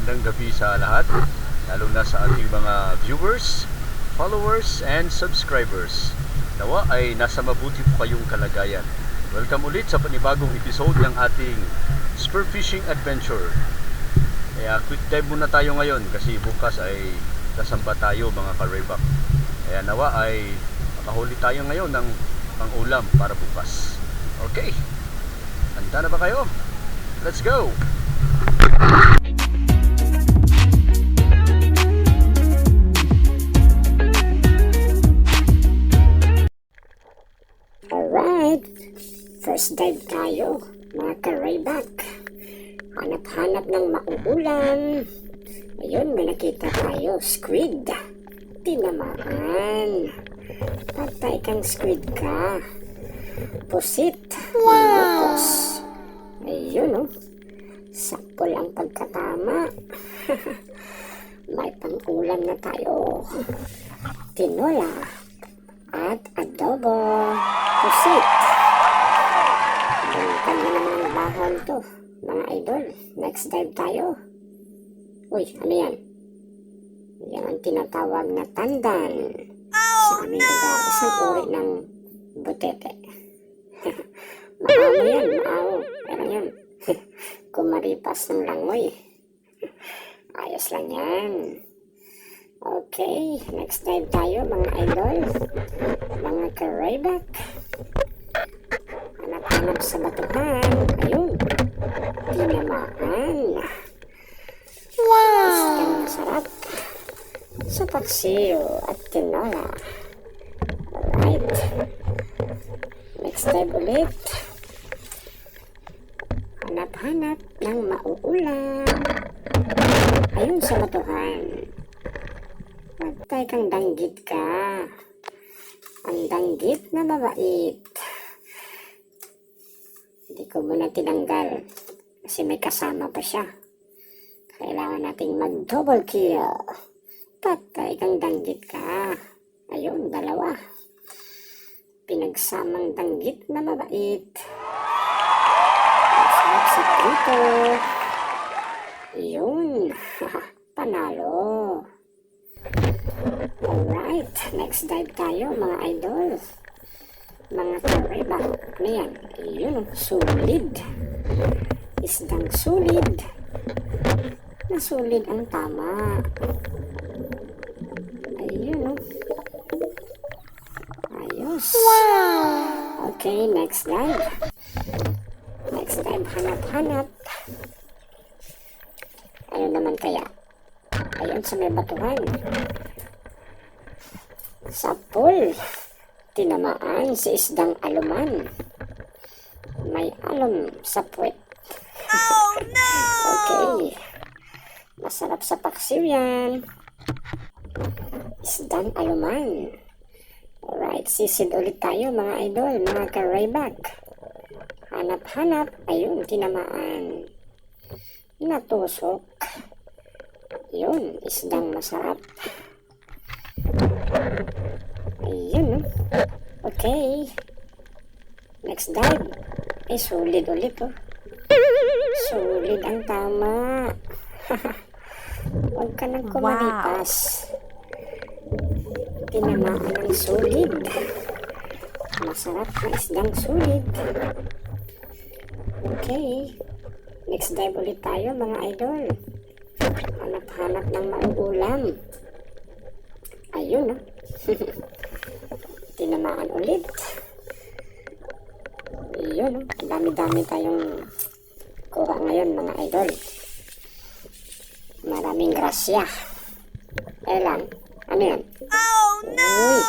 magandang gabi sa lahat, lalo na sa ating mga viewers, followers, and subscribers. Nawa ay nasa mabuti po kayong kalagayan. Welcome ulit sa panibagong episode ng ating spearfishing adventure. Kaya quick dive muna tayo ngayon kasi bukas ay kasamba tayo mga ka-rayback. Kaya nawa ay makahuli tayo ngayon ng pang-ulam para bukas. Okay, handa na ba kayo? Let's go! Alright, first dive tayo mga ka-rayback. Hanap-hanap ng mauulam. Ayun, may nakita tayo, squid. Tinamaan. Patay kang squid ka. Pusit. Wow! Ayun oh, sakol ang pagkatama. May pang-ulam na tayo. Tinola at adobo. Pusit. Ang kanya naman ang bahon to, mga idol. Next dive tayo. Uy, ano yan? Yan ang tinatawag na tandan. Sa aming lugar, isang uri ng butete. Maaw yan, maaw. Pero yun, kumaripas ng langoy. Ayos lang yan. Okay, next dive tayo mga idol. Mga ka-rayback. Hanap-hanap sa batuhan. Ayun, tinamaan. Wow! Isang masarap sa paksiw at tinola. Alright, next dive ulit. Hanap-hanap ng mauulam. Ayun sa batuhan. Patay kang danggit ka. Ang danggit na mabait. Hindi ko muna tinanggal kasi may kasama pa siya. Kailangan nating mag-double kill. Patay kang danggit ka. Ayun, dalawa. Pinagsamang danggit na mabait. Masarap sa prito. Yun. Panalo. Alright, next dive tayo mga idol. Mga ka-rayback. Ano yan? Yun, sulid. Isdang sulid. Nasulid ang tama. Ayun, oh. Ayos. Wow! Okay, next dive. Next dive, hanap-hanap. Ano naman kaya? Ayun sa may batuhan. Sa pool. Tinamaan si isdang aluman. May alum sa puwet. Oh no! Okay. Masarap sa paksiw yan. Isdang aluman. Alright, sisid ulit tayo mga idol, mga ka-rayback. Hanap-hanap. Ayun, tinamaan. Natusok. Yun, isdang masarap. Ayun, okay. Next dive. Ay, solid ulit, oh. Solid ang tama. Huwag ka nang kumalipas. Tinamaan ng solid. Masarap na isdang solid. Okay. Next dive ulit tayo, mga idol. Hanap-hanap ng mauulam. Ayun, oh. Tinamaan ulit. Yun, oh. Dami-dami tayong kuha ngayon mga idol. Maraming grasya. Elan, ano yan? Oh no! Uy,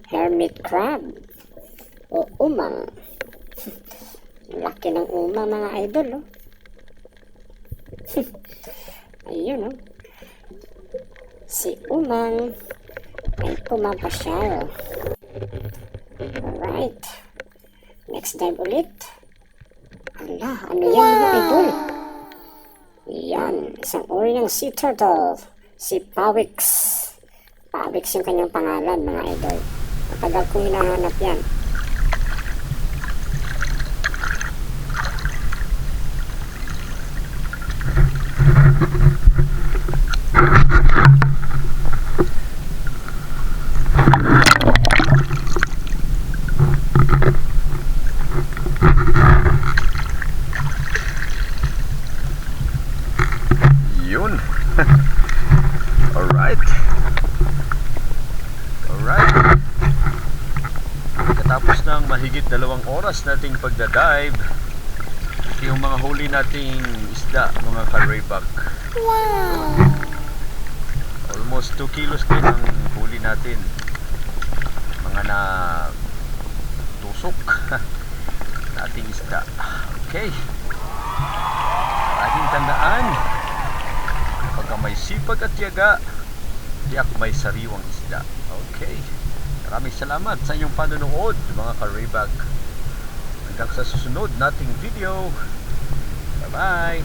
hermit crab. O umang. Laki ng umang mga idol, oh. Ayun, oh. Si umang ay pumapasyal. Alright. Next dive ulit. Ala, ano yan mga idol? Yan, isang uri ng sea turtle. Si Pawix. Pawix yung kanyang pangalan mga idol. Matagal kong hinahanap yan. Alright. Alright. Katapos ng mahigit 2 oras nating pagdadive, ito yung mga huli nating isda, mga ka-rayback. Almost 2 kilos din ang huli natin. Mga na tusok nating isda. Okay. Laging tandaan, pagka may sipag at tiyaga, tiyak may sariwang isda. Okay. Maraming salamat sa inyong panonood, mga ka-rayback. Hanggang sa susunod nating video. Bye-bye.